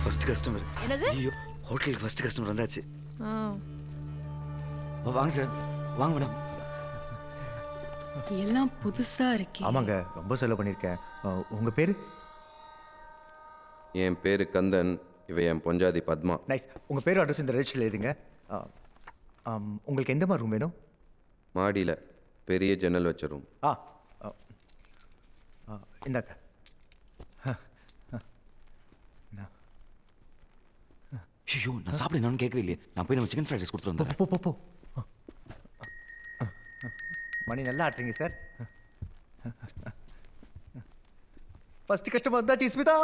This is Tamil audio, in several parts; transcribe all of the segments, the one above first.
First customer. என்னது? ஐயோ, ஹோட்டலுக்கு ஃபர்ஸ்ட் கஸ்டமர் வந்தாச்சு. ஆ. வாங்க சார், வாங்க மேடம். எல்லாம் புதுசா இருக்கே. ஆமாங்க, ரொம்ப செலவு பண்ணியிருக்கேன். உங்கள் பேர்? என் பேர் கந்தன், இவ என் பொஞ்சாதி பத்மா. நைஸ். உங்கள் பேர் அட்ரஸ் இந்த ரெஜிஸ்டரில் எழுதுங்க. உங்களுக்கு எந்த மாதிரி ரூம் வேணும்? மாடியில் பெரிய ஜன்னல் வச்ச ரூம். இந்தாக்க. ஐயோ, நான் சாப்பிட என்னன்னு கேட்கவே இல்லையே. நான் போய் நம்ம சிக்கன் ஃப்ரைட் ரைஸ் கொடுத்துட்டு வந்துடுறேன். போ. மணி நல்லா ஆட்டுறீங்க சார். ஃபர்ஸ்ட் கஸ்டமர் வந்தாச்சு ஸ்மிதா.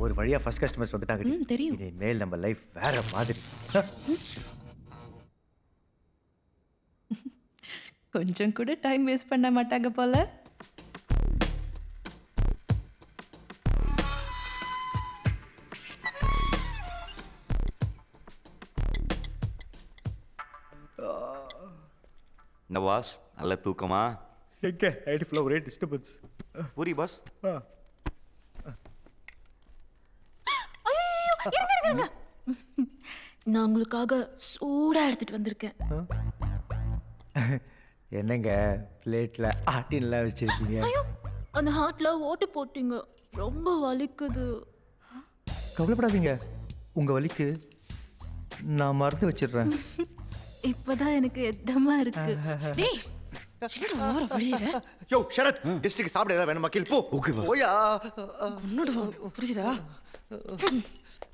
ஒரு வழியா ஃபர்ஸ்ட் கஸ்டமர்ஸ் வந்துட்டாங்க. தெரியும். இதே மேல் நம்ம லைஃப் வேற மாதிரி. கொஞ்சம் கூட டைம் வேஸ்ட் பண்ண மாட்டாங்க போல. இந்த பாஸ் நல்ல தூக்கமா? எங்க ஐடிஃப்ல ஒரே டிஸ்டர்பன்ஸ். பூரி பாஸ். நான் உங்களுக்காக சூடா எடுத்துட்டு வந்திருக்கேன். என்னங்க பிளேட்ல ஆட்டின்லாம் வச்சிருக்கீங்க? ஐயோ, அந்த ஹார்ட்ல ஓட்டு போட்டீங்க, ரொம்ப வலிக்குது. கவலைப்படாதீங்க, உங்க வலிக்கு நான் மருந்து வச்சிடுறேன். இப்பதான் எனக்கு எத்தமா இருக்கு. டேய், என்னடா ஓவரா வலியற? யோ ஷரத், டிஸ்ட்ரிக்ட் சாப்பிட ஏதாவது வேணுமா? கில் போ. Okay boss. ஓயா. உன்னோட புரியுதா?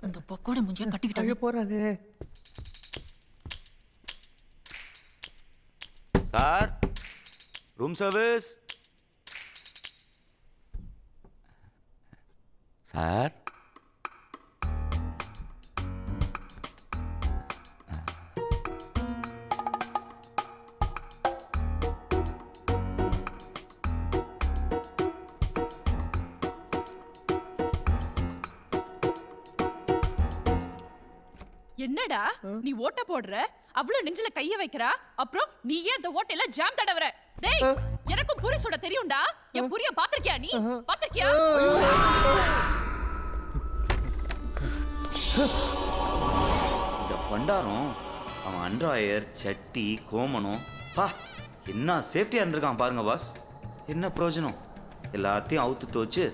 அந்த பக்கோட முஞ்சியா கட்டிக்கிட்டாங்க. ஐயோ போறாளே. Sir, room service. சார், என்னடா நீ ஓட்ட போடுற, அவ்வளவு நெஞ்சில கைய வைக்கிறா, அப்புறம் நீயே அந்த ஓட்டையில ஜாம் தடவற. டேய், எனக்கும் பூரி சுட தெரியும்டா. என் பூரிய பாத்திருக்கியா நீ? பாத்திருக்கியா? இந்த பண்டாரம் அவன் அண்ட்ராயர் சட்டி கோமனம் பா என்ன சேஃப்டியாக இருந்திருக்கான் பாருங்க பாஸ். என்ன பிரயோஜனம்? எல்லாத்தையும் அவுத்து துவச்சு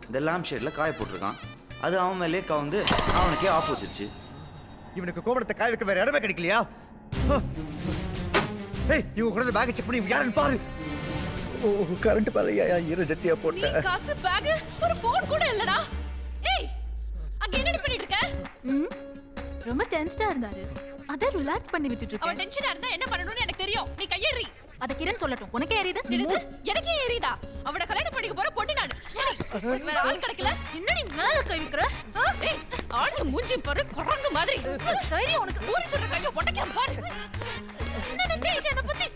இந்த லேம்ப் ஷேடில் காய போட்டிருக்கான். அது அவன் மேலே கவுந்து அவனுக்கே ஆப்போசிட்ச்சு. இவனுக்கு கோபத்தை காய வைக்க வேற இடமே கிடைக்கலையா? ஏய், இவங்க கூட பேக் செக் பண்ணி யாருன்னு பாரு. ஓ, கரண்ட் பாலையா ஈர ஜட்டியா நீ போட்ட. காசு பேக் ஒரு ஃபோன் கூட இல்லடா. ஏய், அங்க என்ன பண்ணிட்டு இருக்க? ரொம்ப டென்ஸ்டா இருந்தாரு, அத ரிலாக்ஸ் பண்ணி விட்டுட்டு அவன் இருக்கேன். டென்ஷனா இருந்தா என்ன பண்ணணும்னு எனக்கு தெரியும். நீ கையேறி. அத கிரண் சொல்லட்டும், உனக்கே எரியுது. என்னது? எனக்கே ஏறிதா? அவட கல்யாணம் பண்ணிக்க போற பொண்ணு நானு. ஏய், வேற ஆள் கிடைக்கல. என்னடி மேல கை வைக்கிற? ஏய், ஆளு மூஞ்சி பாரு, குரங்கு மாதிரி. தைரியம் உனக்கு. ஊரி சொல்ற கைய உடைக்கிறேன் பாரு. என்ன நினைச்சீங்க என்ன பத்தி?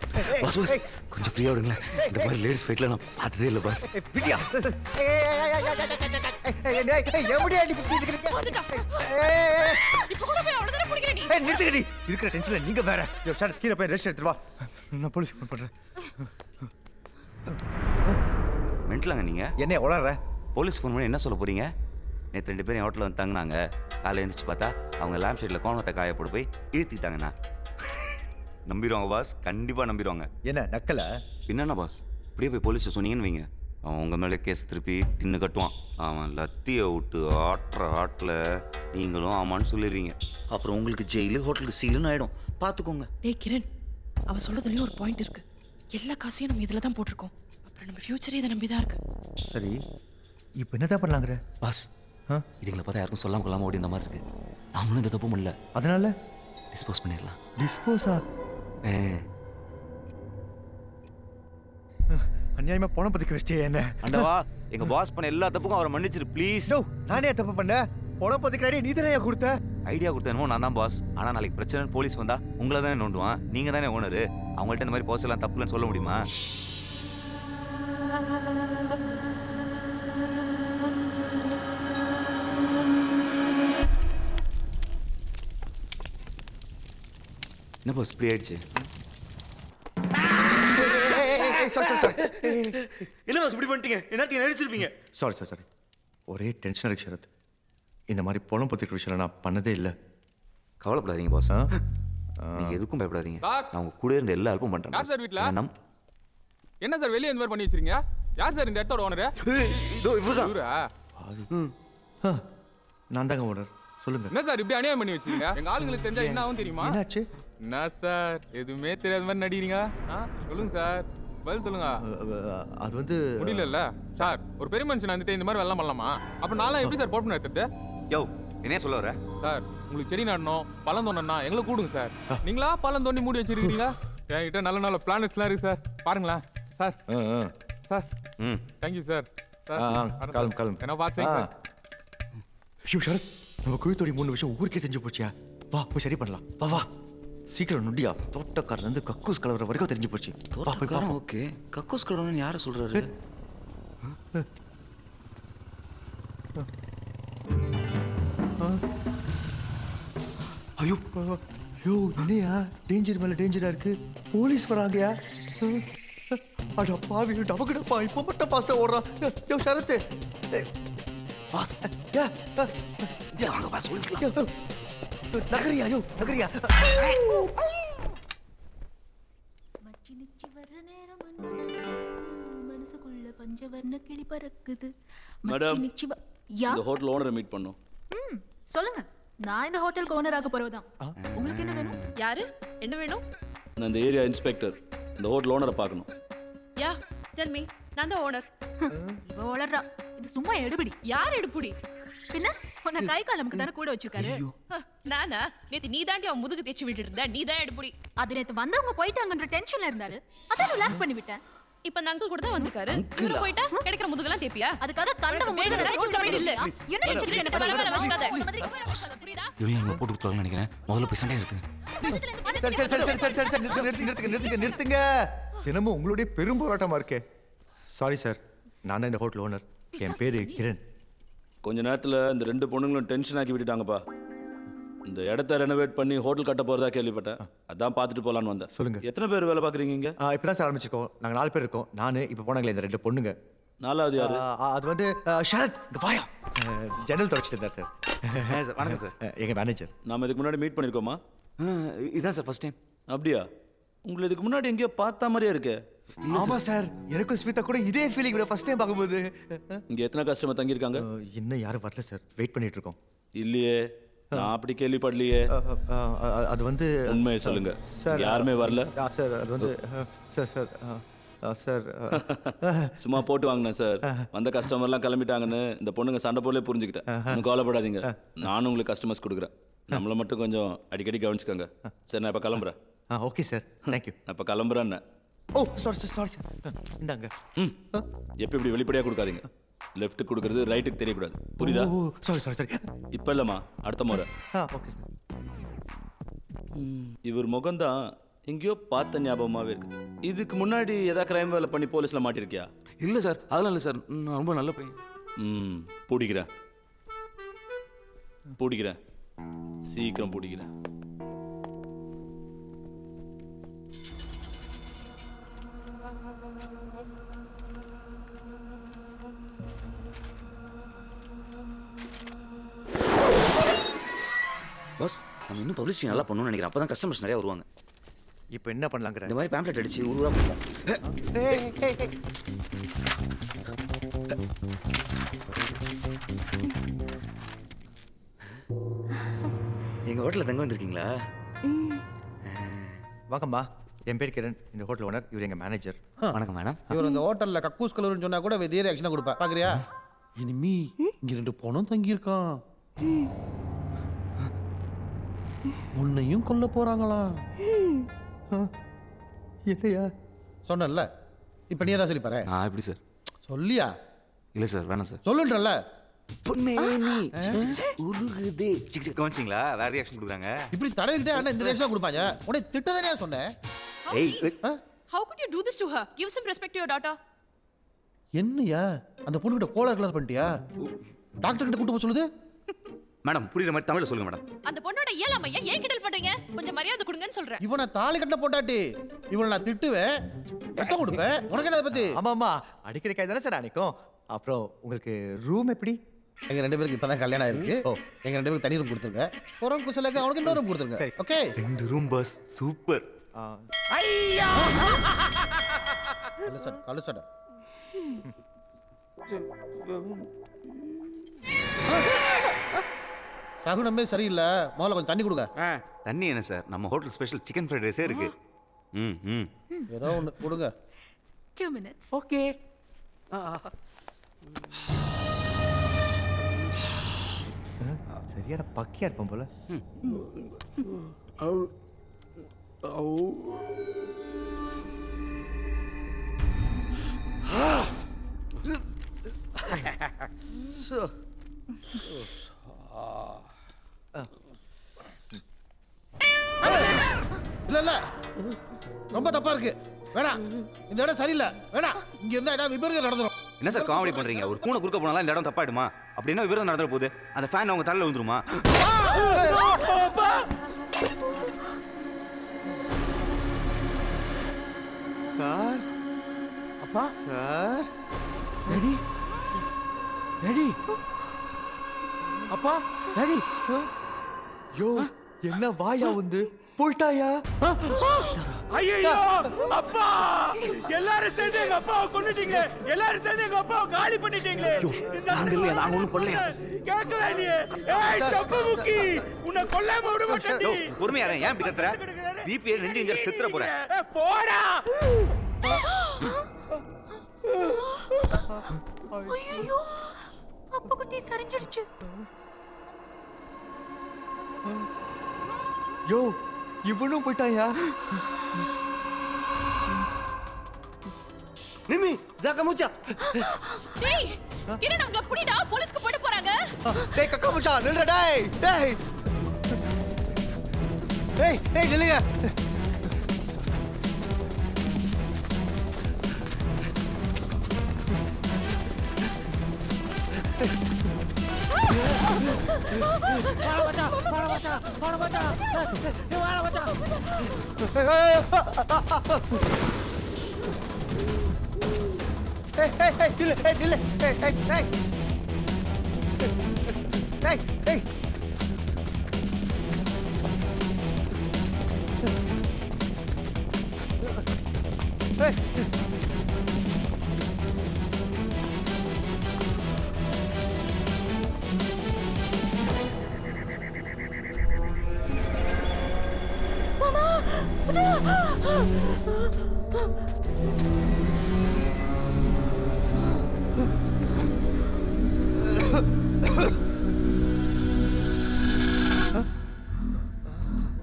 பாஸ் பாஸ் கொஞ்சம் ஃப்ரீயாக விடுங்களேன். இந்த மாதிரி லேடிஸ் ஃபைட்டில் நான் பார்த்ததே இல்லை பாஸ். விடியா. எப்படியா நீ பிடிச்சிட்டு இருக்கீங்க? வந்துட்டா. ஏய், இப்ப கூட போய் அவள தான பிடிக்கிற நீ. நிறுத்துக்கடி. இருக்கிற டென்ஷன்ல நீங்க வேற. யோ ஷரத், கீழே போய் ரெஸ்ட் எடுத்துட்டு வா. நான் போலீஸ் ஃபோன் பண்றேன். மென்டலாங்க நீங்கள்? என்ன உளற? போலீஸ் ஃபோன் பண்ணி என்ன சொல்ல போகிறீங்க? நேற்று 2 பேரும் ஹோட்டலில் வந்து தங்கினாங்க. காலையில் எழுந்திரிச்சு பார்த்தா அவங்க லேம்ப் ஷேடில் கோணத்தை காய போட்டு போய் இழுத்துக்கிட்டாங்கண்ணா. நம்பிடுவாங்க பாஸ், கண்டிப்பாக நம்பிடுவாங்க. என்ன நக்கல? என்னண்ணா பாஸ், இப்படியே போய் போலீஸை சொன்னீங்கன்னு வைங்க, அவன் உங்கள் மேலே கேஸ் திருப்பி டின்னு கட்டுவான். அவன் லத்தியை விட்டு ஆட்டுற ஆட்டில் நீங்களும் ஆமான்னு சொல்லிடுவீங்க. அப்புறம் உங்களுக்கு ஜெயிலு ஹோட்டலுக்கு சீலுன்னு ஆகிடும். பார்த்துக்கோங்க. டேய் கிரண், அவ சொல்றதுலயும் ஒரு பாயிண்ட் இருக்கு. எல்லா காசையும் நம்ம இதுல தான் போட்டிருக்கோம். அப்புறம் நம்ம ஃபியூச்சரே இதை நம்பி தான் இருக்கு. சரி, இப்போ என்னதான் பண்ணலாங்கிற? பாஸ், இதுங்களை பார்த்தா யாருக்கும் சொல்லாமல் கொள்ளாமல் ஓடி இந்த மாதிரி இருக்கு. நாமளும் இந்த தப்பு பண்ணல. அதனால டிஸ்போஸ் பண்ணிடலாம். டிஸ்போஸா? அநியாயமா பணம் பத்திக்க வச்சிட்டே என்ன? அண்டவா, எங்க பாஸ் பண்ண எல்லா தப்புக்கும் அவரை மன்னிச்சிரு ப்ளீஸ். நானே தப்பு பண்ண. பணம் பத்திக்க நீ தானே கொடுத்த. ஐடியா கொடுத்தனமோ நான் தான் பாஸ். ஆனால் நாளைக்கு பிரச்சனை போலீஸ் வந்தா உங்களை தானே நோண்டுவான். நீங்கள் தானே ஓனரு. அவங்கள்ட்ட இந்த மாதிரி பாஸ் எல்லாம் தப்புலன்னு சொல்ல முடியுமா? என்ன பாஸ் இப்படி ஆயிடுச்சு? என்ன பாஸ் இப்படி பண்ணிட்டீங்க? என்னத்தையும் நடிச்சிருப்பீங்க. சாரி ஒரே டென்ஷனாக இருக்கு ஷரத். இந்த மாதிரி பொலம் பத்திரிக்கிற விஷயம் நான் பண்ணதே இல்லை. கவலைப்படாதீங்க பாஸ். நீங்க எதுக்கும் பயப்படாதீங்க. நான் உங்க கூட இருந்து எல்லா ஹெல்ப்பும் பண்றேன். யார் சார் வீட்ல? என்ன சார் வெளியே இந்த மாதிரி பண்ணி வச்சிருக்கீங்க? யார் சார் இந்த இடத்தோட ஓனரு? இதோ இவர்தான். இவரா? நான் தாங்க ஓனர். சொல்லுங்க. என்ன சார் இப்படி அநியாயம் பண்ணி வச்சிருக்கீங்க? எங்க ஆளுங்களுக்கு தெரிஞ்சா என்ன ஆகும் தெரியுமா? என்னாச்சு? என்ன சார் எதுவுமே தெரியாத மாதிரி நடிக்கிறீங்க? சொல்லுங்க சார், பதில் சொல்லுங்க. அது வந்து முடியல சார். ஒரு பெரிய மனுஷன் வந்துட்டு இந்த மாதிரி வெள்ளம் பண்ணலாமா? அப்ப நான்லாம் எப்படி சார் போட்டு எடுத்துட்டு? யோ என்ன சொல்ல வர? சார் உங்களுக்கு செடி நடணும், பழம் தோண்டனா எங்களை கூடுங்க சார். நீங்களா பழம் தோண்டி மூடி வச்சிருக்கீங்க? என்கிட்ட நல்ல நல்ல பிளானட்ஸ்லாம் இருக்கு சார், பாருங்களேன் சார். Sir thank you sir. கிளம்பு. என்ன பாத்தீங்க சார்? ஐயோ ஷரத், நம்ம குழித்தோடி 3 விஷயம் ஊருக்கே தெரிஞ்சு போச்சியா? வா போய் சரி பண்ணலாம். வா சீக்கிரம் நொண்டியா. தோட்டக்காரர்ல இருந்து கக்கூஸ் கலவர வரைக்கும் தெரிஞ்சு போச்சு. வா போய் பாப்போம். ஓகே, கக்கூஸ் கலவரன்னு யாரை சொல்றாரு? ஐயோ என்னையா டேஞ்சர் மேல டேஞ்சரா இருக்கு. போலீஸ் வராங்கயா. அட பாவி டபக்குடப்பா. இப்போ மட்டும் பாஸ்டா ஓடுறான். யோ ஷரத் பாஸ் வாங்க பாஸ் சொல்லிக்கலாம். நகரியா மச்சி நிச்சி வர்ற நேரம் மனசுக்குள்ள பஞ்சவர்ண கிளி பறக்குது. மேடம், யா இந்த ஹோட்டல் ஓனரை மீட் பண்ணோம். சொல்லுங்க. நான் இந்த ஹோட்டலுக்கு ஓனராக போறவதான். உங்களுக்கு என்ன வேணும்? யாரு? என்ன வேணும்? நான் இந்த ஏரியா இன்ஸ்பெக்டர். இந்த ஹோட்டல் ஓனரை பார்க்கணும். யா டெல் மீ. நான் தான் ஓனர். இவ வளர்றா. இது சும்மா எடுபிடி. யார் எடுப்புடி? பின்ன உன்னை கை காலமுக்கு தானே கூட வச்சிருக்காரு. நானா? நேத்து நீ தாண்டி அவன் முதுகு தேய்ச்சி விட்டுட்டு இருந்த. நீ தான் எடுப்புடி. அது நேத்து வந்தவங்க போயிட்டாங்கன்ற டென்ஷன்ல இருந்தாரு. அதான் ரிலாக்ஸ் பண்ணி விட்டேன். இப்ப அந்த அங்கிள் கூட தான் வந்திருக்காரு. இவரு போயிட்டா கிடைக்கிற முதுகெல்லாம் தேப்பியா? அதுக்காக கண்டவங்க முதுகுல ரோட்ல போய் இல்ல. என்ன நினைச்சிட்டு என்ன வேலை வேலை வச்சுக்காத. புரியுதா? இவங்க நம்ம போட்டு கொடுத்தாங்கன்னு நினைக்கிறேன். முதல்ல போய் சண்டை இருக்கு. சரி நிறுத்துங்க. தினமும் உங்களுடைய பெரும் போராட்டமா இருக்கே. சாரி சார், நான் தான் இந்த ஹோட்டல் ஓனர். என் பேரு கிரண். கொஞ்ச நேரத்தில் இந்த 2 பொண்ணுங்களும் டென்ஷன் ஆக்கி விட்டுட்டாங்கப்பா. இந்த இடத்த ரெனோவேட் பண்ணி ஹோட்டல் கட்ட போகிறதா கேள்விப்பட்டேன். அதான் பார்த்துட்டு போகலான்னு வந்தேன். சொல்லுங்க. எத்தனை பேர் வேலை பார்க்குறீங்க இங்கே? இப்பதான் சார் ஆரம்பிச்சிருக்கோம். நாங்க 4 பேர் இருக்கோம். நான் இப்போ போனாங்களே இந்த 2 பொண்ணுங்க. 4வது யாரு? அது வந்து ஷரத். இங்க வாயா. ஜன்னல் தொடச்சிட்டு இருந்தார் சார். சார் வணக்கம் சார். எங்க மேனேஜர். நாம இதுக்கு முன்னாடி மீட் பண்ணியிருக்கோமா? இதான் சார் ஃபர்ஸ்ட் டைம். அப்படியா? உங்களை இதுக்கு முன்னாடி எங்கேயோ பார்த்த மாதிரியே இருக்கே. ஆமா சார், எனக்கும் ஸ்மிதா கூட இதே ஃபீலிங். ஃபர்ஸ்ட் டைம் பார்க்கும்போது. இங்கே எத்தனை கஸ்டமர் தங்கியிருக்காங்க? இன்னும் யாரும் வரல சார். வெயிட் பண்ணிட்டு இருக்கோம். இல்லையே, நான் அப்படி கேள்விப்படலையே. அது வந்து உண்மையை சொல்லுங்க சார். யாருமே வரல சார். அது வந்து சார் சும்மா போட்டு வாங்கினேன் சார். வந்த கஸ்டமர்லாம் கிளம்பிட்டாங்கன்னு இந்த பொண்ணுங்க சண்டை போலே புரிஞ்சுக்கிட்டேன். ஒன்றும் கவலைப்படாதீங்க, நானும் உங்களுக்கு கஸ்டமர்ஸ் கொடுக்குறேன். நம்மளை மட்டும் கொஞ்சம் அடிக்கடி கவனிச்சுக்கோங்க. சரி, நான் இப்போ கிளம்புறேன். Okay sir, thank you. நான் இப்போ கிளம்புறேன். ஓ சாரி சார். இந்தாங்க. எப்போ இப்படி வெளிப்படையாக கொடுக்காதீங்க. லெஃப்ட் கொடுக்கறது ரைட்டுக்கு தெரியக்கூடாது, புரியுதா? ஓ சாரி. இப்போ இல்லைம்மா, அடுத்த முறை. Okay sir. இவர் முகம்தான் எங்கேயோ பார்த்த ஞாபகமாகவே இருக்கு. இதுக்கு முன்னாடி ஏதாவது கிரைம் வேலை பண்ணி போலீஸில் மாட்டிருக்கியா? இல்லை சார், அதெல்லாம் இல்லை சார். நான் ரொம்ப நல்ல பையன். பிடிக்கிறேன், சீக்கிரம் பிடிக்கிறேன். பாஸ், நம்ம இன்னும் பப்ளிசிட்டி நல்லா பண்ணணும்னு நினைக்கிறேன். அப்போ தான் கஸ்டமர்ஸ் நிறையா வருவாங்க. இப்போ என்ன பண்ணலாங்கிற? இந்த மாதிரி பேம்ப்ளெட் அடிச்சு ஊரூரா போவோம். எங்கள் ஹோட்டலில் தங்க வந்திருக்கீங்களா? வாங்கம்மா, என் பேர் கிரண். இந்த ஹோட்டல் ஓனர். இவர் எங்கள் மேனேஜர். வணக்கம் மேடம். இவர் இந்த ஹோட்டலில் கக்கூஸ் கலவரன்னு சொன்னா கூட இதே ரியாக்ஷனாக கொடுப்பா. பார்க்குறியா? இனிமே இங்கே 2 பொண்ணும் தங்கியிருக்கான். உன்னையும் கொல்ல போறாங்களா? என்னையா சொன்னல, இப்போ நீ தான் சொல்லி பாரு. எப்படி சார்? சொல்லியா? இல்லை சார், வேணாம் சார். சொல்லுன்றல. கவனிச்சிங்களா? வேற ரியாக்ஷன் கொடுக்குறாங்க. இப்படி தடவிக்கிட்டே அண்ணா இந்த ரியாக்ஷன் கொடுப்பாங்க. உடனே திட்டதானே சொன்னேன். How could you do this to her? Give some respect to your daughter. என்னையா அந்த பொண்ணுகிட்ட கோலர் கலர் பண்ணிட்டியா? டாக்டர் கிட்ட கூட்டு போக சொல்லுது. மேடம் புரியுற மாதிரி தமிழ்ல சொல்லுங்க மேடம். அந்த பொண்ணோட இயலாமைய ஏன் கிண்டல் பண்றீங்க? கொஞ்சம் மரியாதை கொடுங்கன்னு சொல்றேன். இவனை தாலி கட்ட போட்டாட்டி இவனை நான் திட்டுவேன், ரத்த கொடுப்பேன். உனக்கு என்ன அதை பத்தி? ஆமாம்மா, அடிக்கிற கை தானே சார் அடிக்கும். அப்புறம் உங்களுக்கு ரூம் எப்படி? எங்க 2 பேருக்கு இப்பதான் கல்யாணம் ஆயிருக்கு. ஓ. எங்க 2 பேருக்கு தனி ரூம் கொடுத்துருங்க. ஒரு குசலுக்கு அவனுக்கு இன்னொரு ரூம் கொடுத்துருங்க. சரி. ஓகே. 2 room boss, super. கலு சட்டை. சகுனமே சரியில்லை, முதல்ல கொஞ்சம் தண்ணி கொடுங்க. தண்ணி என்ன சார், நம்ம ஹோட்டல் ஸ்பெஷல் சிக்கன் ஃப்ரைட் ரைஸே இருக்கு. ம் ம். ஏதோ ஒன்று கொடுங்க. 2 minutes. ஓகே. சரியான பக்கியா இருப்போம் போல. இல்ல இல்ல, ரொம்ப தப்பா இருக்கு. வேணாம், இந்த இடம் சரியில்லை. வேணாம், இங்க இருந்தா ஏதாவது விபரீதம் நடந்துரும். என்ன சார் காமெடி பண்றீங்க? ஒரு பூனை குறுக்க போனாலும் இந்த இடம் தப்பாயிடுமா? அப்படின்னா விவரம் நடந்துற போகுது. அந்த ஃபேன் அவங்க தலையில விழுந்துருமா? சார், அப்பா சார், ரெடி ரெடி அப்பா ரெடி. யோ என்ன வாயா வந்து போயிட்டாயா? ஐயோ அப்பா, எல்லாரும் சேர்ந்து எங்க அப்பாவை கொன்னுட்டீங்க. எல்லாரும் சேர்ந்து எங்க அப்பாவை காலி பண்ணிட்டீங்களே. நாங்க இல்லையா, நாங்க ஒண்ணும் கொல்லையா. கேட்கவே இல்லையே. ஏய் தப்பு முக்கி, உன்னை கொல்லாம விட மாட்டேன்டி. பொறுமையா இரு, ஏன் இப்படி கத்துற? பிபி நெஞ்சு இன்ஜர் செத்துற போறேன். போடா. ஐயோ, அப்பா குட்டி சரிஞ்சிடுச்சு. யோ இவனும் போயிட்டாயா? மிமி ஜாகமுச்சா. டேய், கிரண் அவங்கள புடிடா, போலீஸ்க்கு போயிட போறாங்க. டேய் கக்கா மச்சான் நில்லுடா. டேய் டேய் டேய் டேய் நில்லுங்க. வாடா மச்சான், வாடா மச்சான், வாடா மச்சான். ஏய் வாடா மச்சான். ஏய் ஏய் ஏய் நில்லு, ஏய் நில்லு. ஏய் ஏய் ஏய் ஏய் ஏய் ஏய்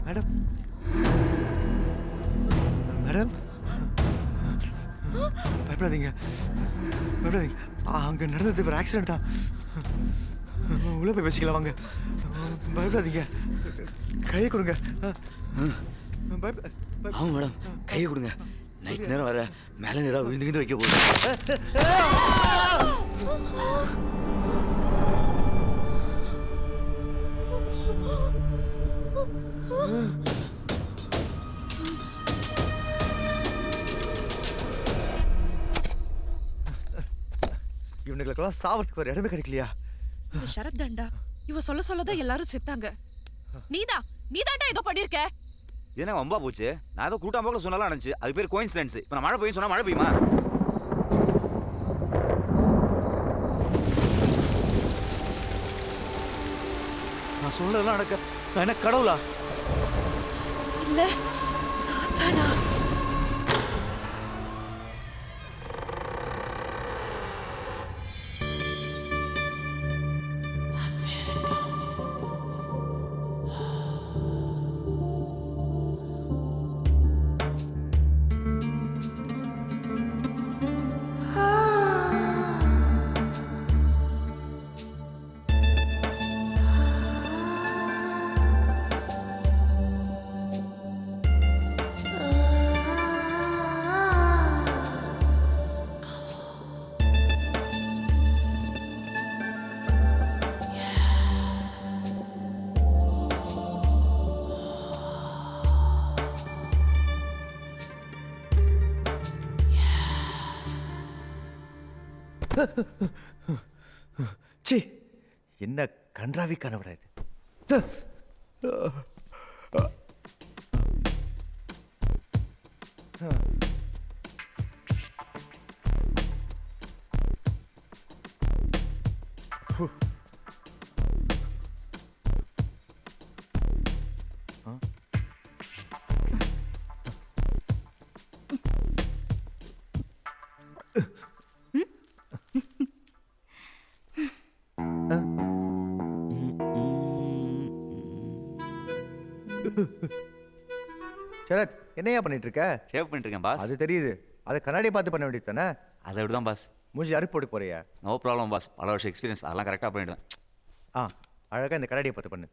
மேடம் மேடம் பயப்படாதீங்க பயப்படாதீங்க. அங்கே நடந்தது ஒரு ஆக்சிடென்ட் தான். உள்ள போய் பேசிக்கலாம் வாங்க. பயப்படாதீங்க, கையை கொடுங்க. ஆமா மேடம், கையை கொடுங்க. நைட் நேரம் வர மேல நேரம் விழுந்து வைக்க போகுது. இவனுங்களுக்கெல்லாம் சாவறதுக்கு ஒரு இடமே கிடைக்கலையா? இந்த ஷரத் தாண்டா, இவ சொல்ல சொல்லதான் எல்லாரும் செத்தாங்க. நீதாண்டா ஏதோ பண்ணிருக்க. என்ன வம்பா போச்சு? நான் ஏதோ கூட்டம் போக்கல சொன்னாலும் நினைச்சு அது பேர் கோயின்சிடன்ஸ். இப்ப நான் மழை பெய்யும் சொன்னா மழை பெய்யுமா? நான் சொல்றதெல்லாம் நடக்க நான் என்ன கடவுளா? இல்ல சாத்தானா? சி என்ன கன்றாவி கனவுடா இது சரத் என்னையா பண்ணிட்டு இருக்க? ஷேவ் பண்ணிட்டு இருக்கேன் பாஸ். அது தெரியுது. அதை கண்ணாடியை பார்த்து பண்ண வேண்டியது தானே? அதை விட தான் பாஸ். மூஞ்சி அறுப்பு போட்டு போறியா? No problem boss. பல வருஷம் எக்ஸ்பீரியன்ஸ், அதெல்லாம் கரெக்டாக பண்ணிடுவேன். அழகாக இந்த கண்ணாடியை பார்த்து பண்ணு.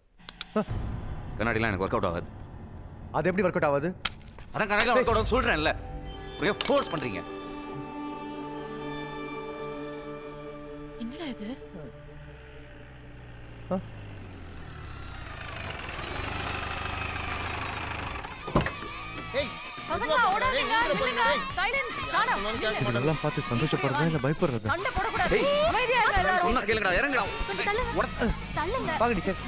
கண்ணாடிலாம் எனக்கு ஒர்க் அவுட் ஆகாது. அது எப்படி ஒர்க் அவுட் ஆகாது? அதான் கரெக்டாக ஒர்க் அவுட் ஆகும் சொல்கிறேன்ல. ஒரே ஃபோர்ஸ் பண்ணுறீங்க. என்னடா இது? பசங்களா ஓடாதீங்க, நில்லுங்க. சைலன்ஸ். காணோம். இதெல்லாம் பார்த்து சந்தோஷப்படுறதா இல்லை பயப்படுறதா? சண்டை போடக்கூடாது. அமைதியா இருங்க எல்லாரும். சொன்னா கேளுங்கடா, இறங்குடா. கொஞ்சம் தள்ளுங்க. தள்ளுங்க. வாங்க டீச்சர்.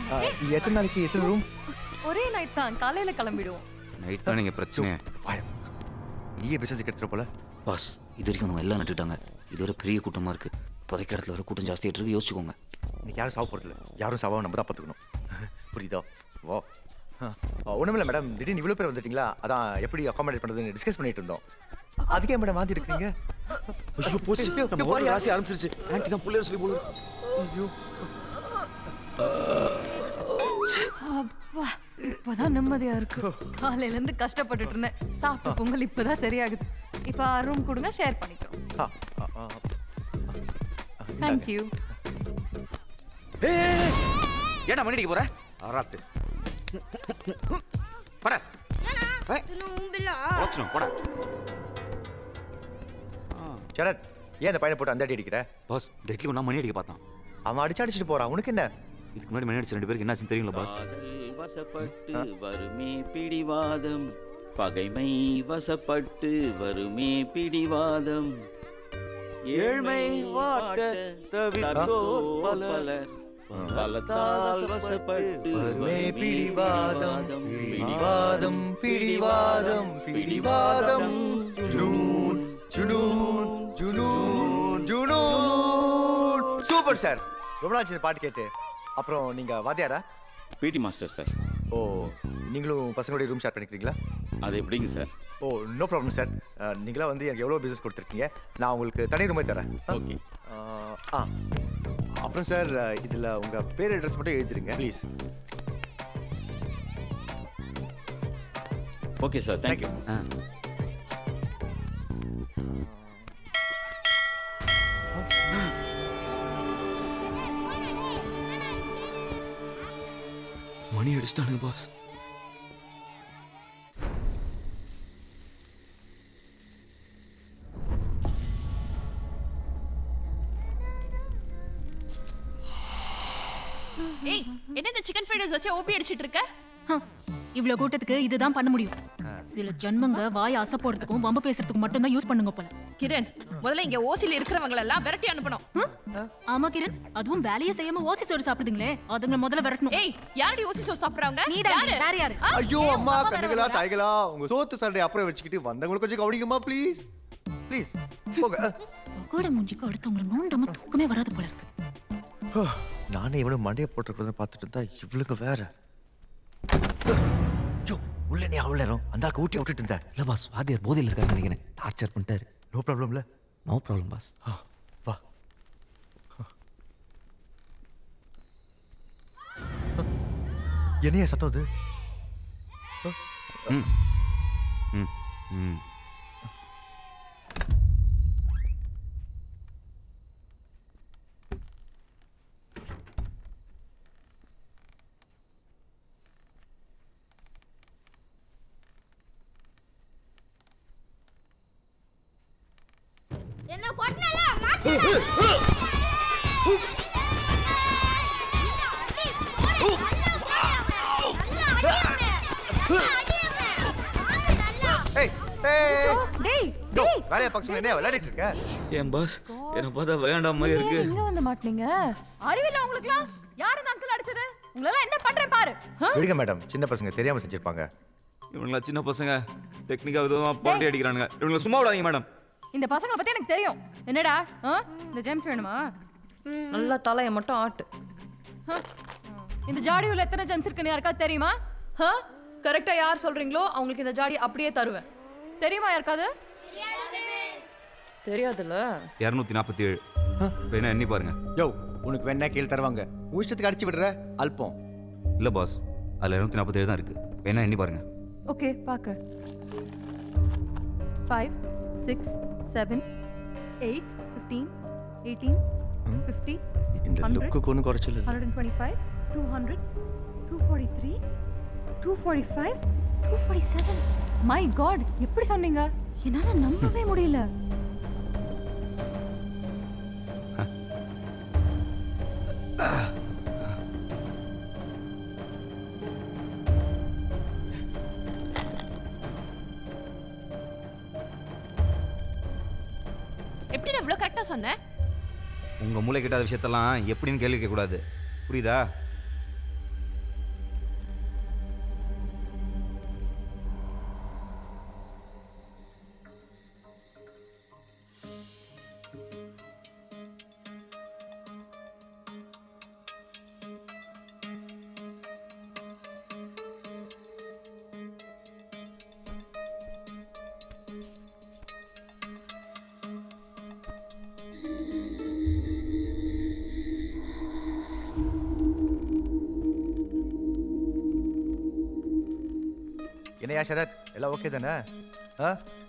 எத்தனை நாளைக்கு எத்தனை ரூம்? ஒரே நைட் தான், காலையில கிளம்பிடுவோம். நைட் தான் நீங்கள் பிரச்சனை. நீயே பிசினஸ் கெடுத்துற போல. பாஸ், இது வரைக்கும் அவங்க எல்லாம் நட்டுட்டாங்க. இது ஒரு பெரிய கூட்டமாக இருக்குது. புதைக்க இடத்துல வர கூட்டம் ஜாஸ்தியாகிட்டு இருக்கு, யோசிச்சுக்கோங்க. இன்னைக்கு யாரும் சாவ போகிறதில்ல. யாரும் சாவாக நம்ம தான் பார்த்துக்கணும். புரியுதா? வா. ஒன்றுமில்ல மேடம், திடீர்னு இவ்வளோ பேர் வந்துட்டீங்களா? அதான் எப்படி அகாமடேட் பண்ணுறதுன்னு டிஸ்கஸ் பண்ணிட்டு இருந்தோம். அதுக்கே மேடம் மாற்றி இருக்கீங்க. ஐயோ போச்சு, நம்ம ஒரு ராசி ஆரம்பிச்சிருச்சு. ஆன்ட்டி தான் புள்ளையர் சொல்லி போடுது. ஐயோ, அப்பா, இப்பதான் நிம்மதியா இருக்கு. காலையில இருந்து கஷ்டப்பட்டுட்டு இருந்தேன். சாப்பிட்ட பொங்கல் இப்பதான் சரியாகுது. இப்ப ரூம் கொடுங்க, ஷேர் பண்ணிக்கிறோம். தேங்க்யூ. ஏன்னா மணிடிக்க போற? ஆராத்து பட போட. சரத், ஏன் அந்த பையனை போட்டு அந்த அடி அடிக்கிற? பாஸ், இந்த இட்லி ஒன்றா மணி அடிக்க பார்த்தான். அவன் அடிச்சுட்டு போறான். உனக்கு என்ன? இதுக்கு முன்னாடி மணி அடிச்ச 2 பேருக்கு என்னாச்சுன்னு தெரியுங்களா பாஸ்? வசப்பட்டு வருமே பிடிவாதம், பகைமை வசப்பட்டு வருமே பிடிவாதம், ஏழ்மை வாட்ட தவிர்த்தோர் பலர் பலத்தால் வசப்பட்டு வருமே பிடிவாதம், பிடிவாதம், பிடிவாதம், பிடிவாதம். ஜுனூன், ஜுனூன், ஜுனூன், ஜுனூன். Super sir. ரொம்ப நாள் ஆச்சு பாட்டு கேட்டு. அப்புறம் நீங்க வாத்தியாரா? PT master sir. ஓ, நீங்களும் பசங்களுடைய ரூம் ஷேர் பண்ணிக்கிறீங்களா? அது எப்படிங்க சார்? ஓ, நோ ப்ராப்ளம் சார். நீங்களா வந்து எனக்கு எவ்வளோ பிஸ்னஸ் கொடுத்துருக்கீங்க, நான் உங்களுக்கு தனி ரூமே தரேன். ஓகே. அப்புறம் சார், இதில் உங்கள் பேர் அட்ரஸ் மட்டும் எழுதிருங்க ப்ளீஸ். Okay sir, thank you. மணி அடிச்சிட்டானுங்க பாஸ். ஏய், என்ன இந்த சிக்கன் ஃப்ரைட் ரைஸ் வச்சு ஓபி அடிச்சிட்டு இருக்க? இவ்வளவு கூட்டத்துக்கு இதுதான் பண்ண முடியும். சில ஜென்மங்க வாய் அசை போடுறதுக்கும் வம்பு பேசுறதுக்கும் மட்டும் தான் யூஸ் பண்ணுங்க போல. கிரண், முதல்ல இங்க ஓசில இருக்கிறவங்க எல்லாம் விரட்டி அனுப்பணும். ஆமா கிரண், அதுவும் வேலையை செய்யாம ஓசி சோறு சாப்பிடுதுங்களே, அதுங்களை முதல்ல விரட்டணும். ஏய், யாரடி ஓசி சோறு சாப்பிடுறாங்க? நீதான், வேற யாரு? ஐயோ அம்மா, கண்ணுகளா தாய்களா, உங்க சோத்து சண்டை அப்புறம் வச்சுக்கிட்டு வந்தவங்களுக்கு கொஞ்சம் கவனிங்கம்மா ப்ளீஸ் ப்ளீஸ். போங்க. பகோட மூஞ்சிக்கு அடுத்தவங்களை நோண்டாம தூக்கமே வராது போல இருக்கு. நானே இவ்வளவு மண்டையை போட்டுருக்கிறத பார்த்துட்டு இருந்தா இவளுக்கு வேற. ஐயோ, உள்ள நீ அவ்வளோ நேரம் அந்த ஆக்கு ஊட்டி விட்டுட்டு இருந்தேன். இல்லை பாஸ், வாத்தியார் போதையில் இருக்காரு நினைக்கிறேன். டார்ச்சர் பண்ணிட்டாரு. நோ ப்ராப்ளம்ல? No problem boss. வா. என்னையா சத்தம் அது? ம் ம் ம் என்ன கொட்டனல மாட்டல. ஏய், ஏய். டேய், வேலைய பார்க்க சொன்னா என்ன விளையாடிட்டு இருக்க? ஏன் பாஸ், என்ன பார்த்தா வேண்டாம் மாதிரி இருக்கு. இங்க வந்து மாட்டீங்க. அறிவில்ல உங்களுக்குலாம்? யார் அந்த அங்கிள் அடிச்சது? உங்களெல்லாம் என்ன பண்றேன் பாரு. விடுங்க மேடம், சின்ன பசங்க தெரியாம செஞ்சிருப்பாங்க. இவங்களா சின்ன பசங்க டெக்னிக்கா விதமா பாண்டி அடிக்கிறானுங்க. இவங்களை சும்மா விடாதீங்க மேடம். இந்த பசங்களை பத்தி எனக்கு தெரியும். என்னடா இந்த ஜேம்ஸ் வேணுமா? நல்லா தலையை மட்டும் ஆட்டு. இந்த ஜாடியுள்ள எத்தனை ஜெம்ஸ் இருக்குன்னு யாருக்காவது தெரியுமா? கரெக்டா யார் சொல்றீங்களோ அவங்களுக்கு இந்த ஜாடி அப்படியே தருவேன். தெரியுமா யாருக்காவது? தெரியாதுல்ல. 247 வேணா எண்ணி பாருங்க. யோ, உனக்கு வேணா கீழே தருவாங்க. உஷ்டத்துக்கு அடிச்சு விடுற அல்பம். இல்ல பாஸ், அதுல 247 தான் இருக்கு. வேணா எண்ணி பாருங்க. ஓகே பார்க்குறேன். 5 6 7 8 15 18 50 இந்த 100 லுக்குக்கு ஒன்றும் குறைச்சல. 125 200 243 245 247. மை காட், எப்படி சொன்னீங்க? என்னால நம்பவே முடியல. எப்படி நான் இவ்வளவு கரெக்டா சொன்னேன்? உங்க மூளை கிட்டாத விஷயத்தெல்லாம் எப்படின்னு கேள்வி கேட்க கூடாது, புரியுதா? என்னையா சரத், எல்லாம் ஓகே தானே?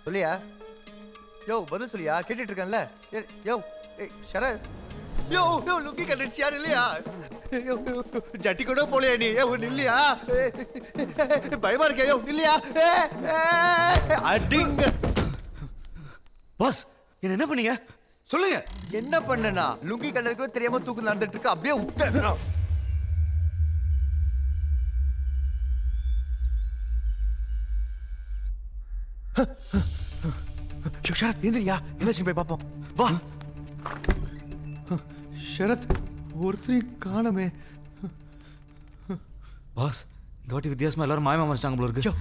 சொல்லியா? யோ பதில் சொல்லியா, கேட்டுட்டு இருக்கேன்ல. யோ சரத், யோ லுக்கி கண்டிச்சு யார் இல்லையா? ஜட்டி கூட போலையா நீ? இல்லையா? பயமா இருக்கியா? இல்லையா? அடிங்க பாஸ், என்ன பண்ணீங்க சொல்லுங்க. என்ன பண்ணனா? லுங்கி கண்டதுக்கு தெரியாம தூக்கு நடந்துட்டு இருக்கு, அப்படியே விட்டேன். ஷரத் எந்திரியா, என்ன போய் பார்ப்போம் வா. ஷரத், ஒருத்தரையும் காணமே. பாஸ், இந்த வாட்டி வித்தியாசமா எல்லாரும் மாயமா மறைச்சாங்க போல இருக்கு.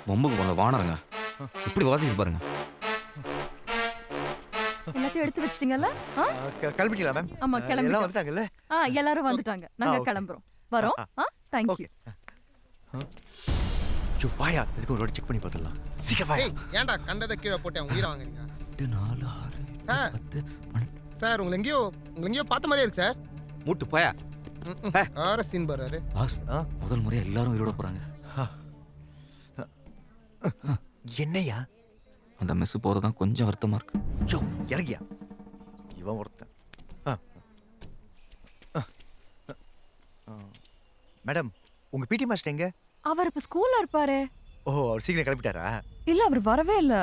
பொம்புக்கு போன வானருங்க இப்படி வாசிக்கு பாருங்க. எல்லாத்தையும் எடுத்து வச்சிட்டீங்கல்ல? கிளம்பிட்டீங்களா மேம்? ஆமா, கிளம்பி. எல்லாம் வந்துட்டாங்கல்ல? எல்லாரும் வந்துட்டாங்க. நாங்க கிளம்புறோம். வரோம். Thank you. யோ வாயா, இதுக்கு ஒரு வாட்டி செக் பண்ணி பார்த்துடலாம். சீக்கிரம் வாயா. ஏன்டா கண்டதை கீழே போட்டேன் உயிரை வாங்குறீங்க? 8 4 6 சார் 10 12. சார் உங்களை எங்கேயோ பார்த்த மாதிரியே இருக்கு சார். மூட்டு போயா. ஆர சீன் பாரு. பாஸ், முதல் முறையா எல்லாரும் உயிரோட போறாங்க. என்னையா? அந்த மெஸ் போறதுதான் கொஞ்சம் வருத்தமா இருக்கு. யோ இறங்கியா, இவன் ஒருத்தன். மேடம், உங்க பிடி மாஸ்டர் எங்க? அவர் இப்ப ஸ்கூல்ல இருப்பாரு. ஓ, அவர் சீக்கிரம் கிளம்பிட்டாரா? இல்ல, அவர் வரவே இல்ல.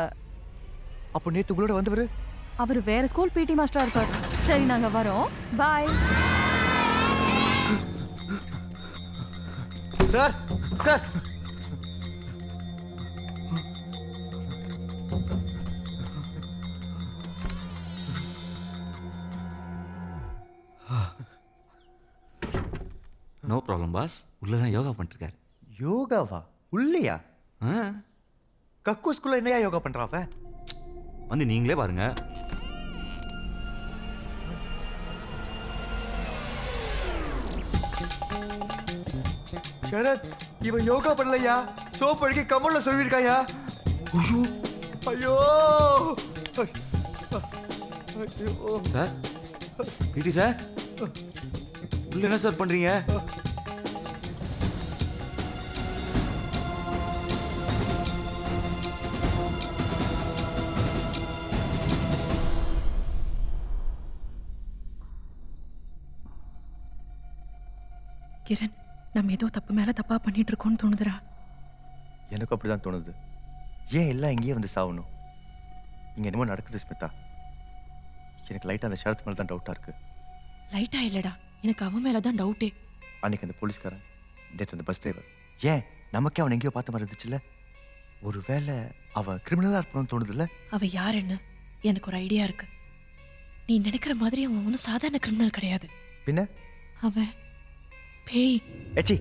அப்போ நேத்து உங்களோட வந்தவரு? அவர் வேற ஸ்கூல் பிடி மாஸ்டரா இருப்பாரு. சரி, நாங்க வரோம். Bye. Sir sir, no problem boss, உள்ளதான் யோகா பண்ணிட்டு இருக்காரு. யோகாவா? உள்ளையா? கக்கு ஸ்கூல்ல என்னையா யோகா பண்றாவ? வந்து நீங்களே பாருங்க. சரத், இவன் யோகா பண்ணலையா, சோப் அடிக்க கமல்ல சொல்லியிருக்காயா. ஐயோ ஐயோ ஐயோ. சார், பிடி சார், உள்ள என்ன சார் பண்றீங்க? கிரண், நம்ம ஏதோ தப்பு மேல தப்பா பண்ணிட்டு இருக்கோம்னு தோணுதுடா. எனக்கு அப்படிதான் தோணுது. ஏன் எல்லாம் இங்கேயே வந்து சாவணும்? இங்க என்னமோ நடக்குது ஸ்மிதா. எனக்கு லைட்டாக அந்த ஷரத் மேலே தான் டவுட்டாக இருக்கு. லைட்டா இல்லடா, எனக்கு அவன் மேல தான் டவுட்டே. அன்னைக்கு அந்த போலீஸ்காரன், நேற்று அந்த பஸ் டிரைவர், ஏன் நமக்கே அவன் எங்கேயோ பார்த்த மாதிரி இருந்துச்சுல்ல? ஒருவேளை அவன் கிரிமினலாக இருக்கணும்னு தோணுதுல்ல? அவ யாருன்னு எனக்கு ஒரு ஐடியா இருக்கு. நீ நினைக்கிற மாதிரி அவன் ஒன்றும் சாதாரண கிரிமினல் கிடையாது. பின்ன அவன் பேய். ஏச்சி,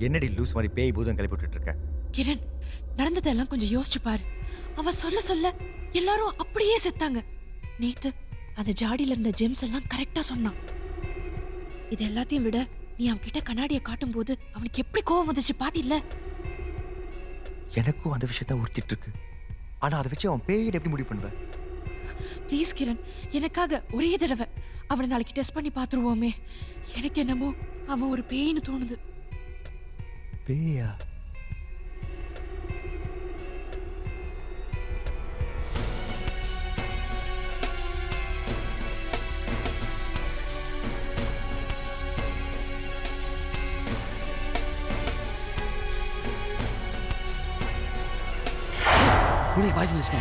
என்னடி லூஸ் மாதிரி பேய் பூதம் கிளப்பி விட்டுட்டு இருக்க? கிரண், நடந்ததெல்லாம் கொஞ்சம் யோசிச்சு பாரு. அவ சொல்ல சொல்ல எல்லாரும் அப்படியே செத்தாங்க. நேத்து அந்த ஜாடியில இருந்த ஜெம்ஸ் எல்லாம் கரெக்டா சொன்னான். இது எல்லாத்தையும் விட நீ அவன்கிட்ட கண்ணாடியை காட்டும் போது அவனுக்கு எப்படி கோவம் வந்துச்சு பாத்தில்ல? எனக்கும் அந்த விஷயத்த உறுத்திட்டு இருக்கு. ஆனா அதை வச்சு அவன் பேய் எப்படி முடிவு பண்ணுவேன்? ப்ளீஸ் கிரண், எனக்காக ஒரே தடவை அவனை நாளைக்கு டெஸ்ட் பண்ணி பார்த்துருவோமே. எனக்கு என்னமோ அவன் ஒரு பேய்னு தோணுது. பேயா? புனி பாய்ஸ் லிஸ்ட்